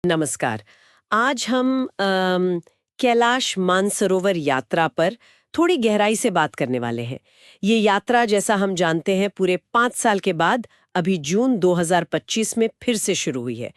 नमस्कार। आज हम कैलाश मानसरोवर यात्रा पर थोड़ी गहराई से बात करने वाले हैं। ये यात्रा जैसा हम जानते हैं पूरे 5 साल के बाद अभी जून 2025 में फिर से शुरू हुई है।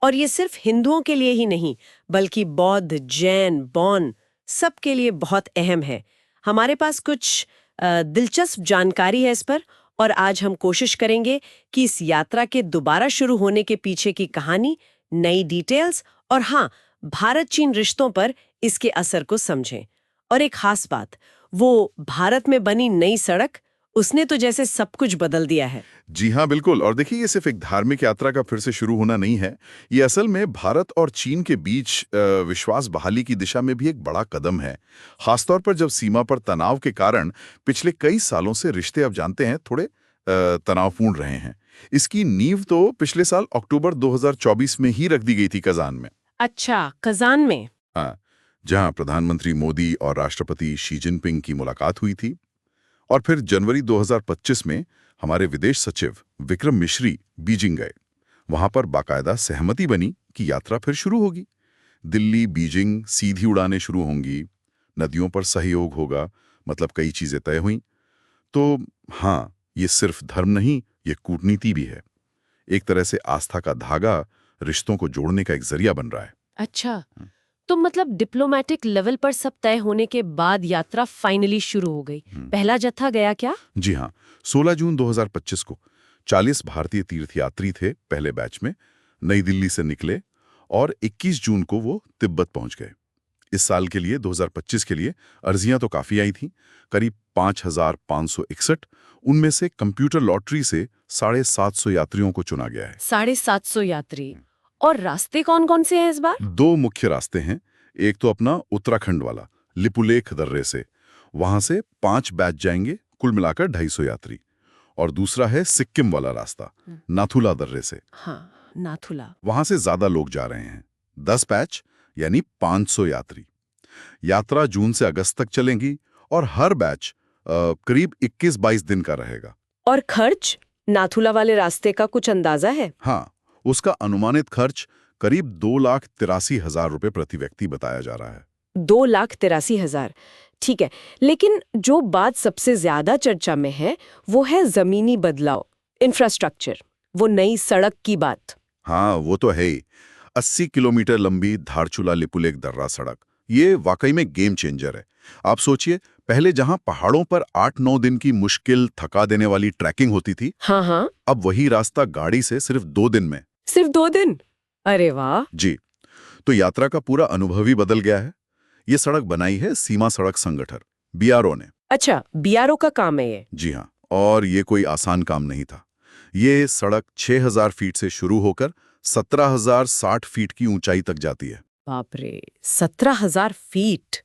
और ये सिर्फ हिंदुओं के लिए ही नहीं बल्कि बौद्ध, जैन, बौन सबके लिए बहुत अहम है। हमारे पास कुछ दिलचस्प जानकारी है इस पर और आज हम कोशिश करेंगे कि इस यात्रा के दोबारा शुरू होने के पीछे की कहानी, नई डिटेल्स और हाँ, भारत चीन रिश्तों पर इसके असर को समझें। और एक खास बात, वो भारत में बनी नई सड़क, उसने तो जैसे सब कुछ बदल दिया है। जी हाँ, बिल्कुल। और देखिए, ये सिर्फ एक धार्मिक यात्रा का फिर से शुरू होना नहीं है। ये असल में भारत और चीन के बीच विश्वास बहाली की दिशा में भी एक बड़ा कदम है। खासतौर पर जब सीमा पर तनाव के कारण पिछले कई सालों से रिश्ते, अब जानते हैं, थोड़े तनावपूर्ण रहे हैं। इसकी नींव तो पिछले साल अक्टूबर 2024 में ही रख दी गई थी, कजान में। अच्छा, कजान में? हाँ, जहाँ प्रधानमंत्री मोदी और राष्ट्रपति शी जिनपिंग की मुलाकात हुई थी। और फिर जनवरी 2025 में हमारे विदेश सचिव विक्रम मिश्री बीजिंग गए। वहां पर बाकायदा सहमति बनी कि यात्रा फिर शुरू होगी। दिल्ली बीजिंग सीधी उड़ानें शुरू होंगी, नदियों पर सहयोग होगा, मतलब कई चीजें तय हुई। तो हाँ, ये सिर्फ धर्म नहीं, ये कूटनीति भी है। एक तरह से आस्था का धागा रिश्तों को जोड़ने का एक जरिया बन रहा है। अच्छा, तो मतलब डिप्लोमेटिक लेवल पर सब तय होने के बाद यात्रा फाइनली शुरू हो गई। पहला जत्था गया क्या? जी हाँ, 16 जून 2025 को 40 भारतीय तीर्थयात्री थे पहले बैच में, नई दिल्ली से निकले और 21 जून को वो तिब्बत पहुंच गए। इस साल के लिए, 2025 के लिए अर्जियां तो काफी आई थीं, करीब 5,561। उनमें से कंप्यूटर लॉटरी से 750 यात्रियों को चुना गया है। 750 यात्री। और रास्ते कौन कौन से हैं इस बार? 2 मुख्य रास्ते हैं। एक तो अपना उत्तराखंड वाला लिपुलेख दर्रे से, वहां से 5 बैच जाएंगे, कुल मिलाकर 250 यात्री। और दूसरा है सिक्किम वाला रास्ता, नाथुला दर्रे से। हाँ, नाथुला। वहां से ज्यादा लोग जा रहे हैं, 10 बैच यानी 500 यात्री। यात्रा जून से अगस्त तक चलेंगी और हर बैच करीब 21-22 दिन का रहेगा। और खर्च नाथुला वाले रास्ते का कुछ अंदाजा है? हाँ, उसका अनुमानित खर्च करीब 2,83,000 रुपए प्रति व्यक्ति बताया जा रहा है। 2,83,000। ठीक है, लेकिन जो बात सबसे ज्यादा चर्चा में है वो है जमीनी बदलाव, इंफ्रास्ट्रक्चर, वो नई सड़क की बात। हाँ, वो तो है ही। 80 किलोमीटर लंबी धारचूला लिपुलेख दर्रा सड़क, ये वाकई में गेम चेंजर है। आप सोचिए, पहले जहां पहाड़ों पर 8-9 दिन की मुश्किल, थका देने वाली ट्रैकिंग होती थी, हाँ हाँ, अब वही रास्ता गाड़ी से सिर्फ 2 दिन में। सिर्फ 2 दिन? अरे वाह! जी, तो यात्रा का पूरा अनुभव ही बदल गया है। ये सड़क बनाई है सीमा सड़क संगठन, बीआरओ ने। अच्छा, बीआरओ का काम है ये? जी हाँ, और ये कोई आसान काम नहीं था। ये सड़क 6,000 फीट से शुरू होकर 17,060 फीट की ऊंचाई तक जाती है। बाप रे, 17,000 फीट!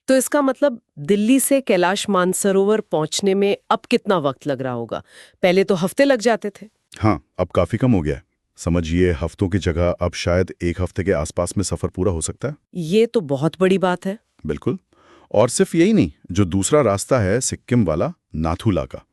तो इसका मतलब दिल्ली से कैलाश मानसरोवर पहुंचने में अब कितना वक्त लग रहा होगा? पहले तो हफ्ते लग जाते थे। हाँ, अब काफी कम हो गया है। समझिए, हफ्तों की जगह अब शायद 1 हफ्ते के आसपास में सफर पूरा हो सकता है। ये तो बहुत बड़ी बात है। बिल्कुल। और सिर्फ यही नहीं, जो दूसरा रास्ता है सिक्किम वाला, नाथुला का,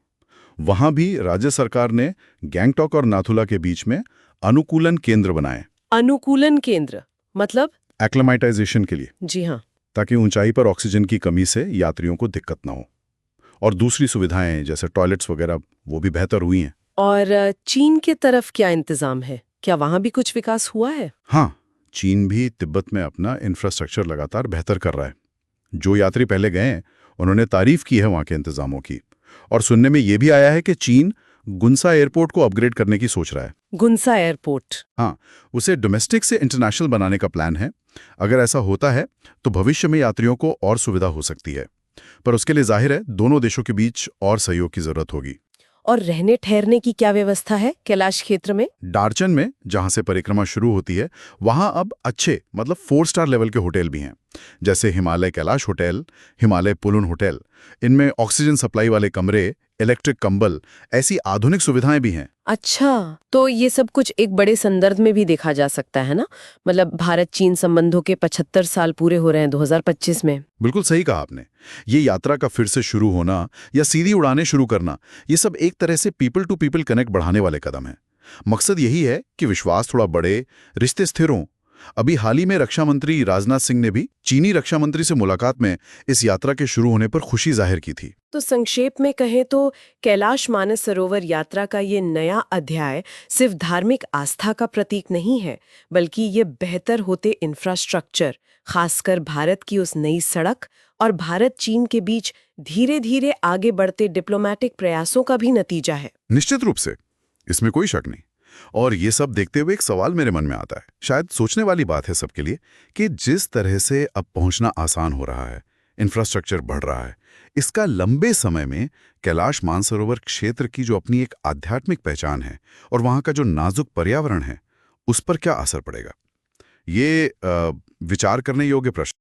वहां भी राज्य सरकार ने गैंगटॉक और नाथुला के बीच में अनुकूलन केंद्र बनाए। अनुकूलन केंद्र मतलब? एक्लेमेटाइजेशन के लिए, जी हाँ। ताकि ऊंचाई पर ऑक्सीजन की कमी से यात्रियों को दिक्कत ना हो। और दूसरी सुविधाएं जैसे टॉयलेट्स वगैरह, वो भी बेहतर हुई हैं। और चीन की तरफ क्या इंतजाम है? क्या वहां भी कुछ विकास हुआ है? हाँ, चीन भी तिब्बत में अपना इंफ्रास्ट्रक्चर लगातार बेहतर कर रहा है। जो यात्री पहले गए हैं, उन्होंने तारीफ की है वहां के इंतजामों की। और सुनने में यह भी आया है कि चीन गुनसा एयरपोर्ट को अपग्रेड करने की सोच रहा है। गुनसा एयरपोर्ट? हाँ, उसे डोमेस्टिक से इंटरनेशनल बनाने का प्लान है। अगर ऐसा होता है तो भविष्य में यात्रियों को और सुविधा हो सकती है, पर उसके लिए जाहिर है दोनों देशों के बीच और सहयोग की जरूरत होगी। और रहने ठहरने की क्या व्यवस्था है कैलाश क्षेत्र में? डारचन में, जहां से परिक्रमा शुरू होती है, वहां अब अच्छे, मतलब 4 स्टार लेवल के होटल भी हैं, जैसे हिमालय कैलाश होटल, हिमालय पुलुन होटल। इनमें ऑक्सीजन सप्लाई वाले कमरे, इलेक्ट्रिक कंबल, ऐसी आधुनिक सुविधाएं भी हैं। अच्छा, तो ये सब कुछ एक बड़े संदर्भ में भी देखा जा सकता है ना? मतलब भारत चीन संबंधों के 75 साल पूरे हो रहे हैं 2025 में। बिल्कुल सही कहा आपने। ये यात्रा का फिर से शुरू होना या सीधी उड़ानें शुरू करना, ये सब एक तरह से पीपल टू पीपल कनेक्ट बढ़ाने वाले कदम हैं। मकसद यही है कि विश्वास थोड़ा बढ़े, रिश्ते स्थिर हों। अभी हाल ही में रक्षा मंत्री राजनाथ सिंह ने भी चीनी रक्षा मंत्री से मुलाकात में इस यात्रा के शुरू होने पर खुशी जाहिर की थी। तो संक्षेप में कहें तो कैलाश मानसरोवर यात्रा का ये नया अध्याय सिर्फ धार्मिक आस्था का प्रतीक नहीं है, बल्कि ये बेहतर होते इंफ्रास्ट्रक्चर, खासकर भारत की उस नई सड़क और भारत चीन के बीच धीरे धीरे आगे बढ़ते डिप्लोमेटिक प्रयासों का भी नतीजा है। निश्चित रूप से, इसमें कोई शक नहीं। और ये सब देखते हुए एक सवाल मेरे मन में आता है, शायद सोचने वाली बात है सबके लिए, कि जिस तरह से अब पहुंचना आसान हो रहा है, इंफ्रास्ट्रक्चर बढ़ रहा है, इसका लंबे समय में कैलाश मानसरोवर क्षेत्र की जो अपनी एक आध्यात्मिक पहचान है और वहां का जो नाजुक पर्यावरण है, उस पर क्या असर पड़ेगा? ये विचार करने योग्य प्रश्न।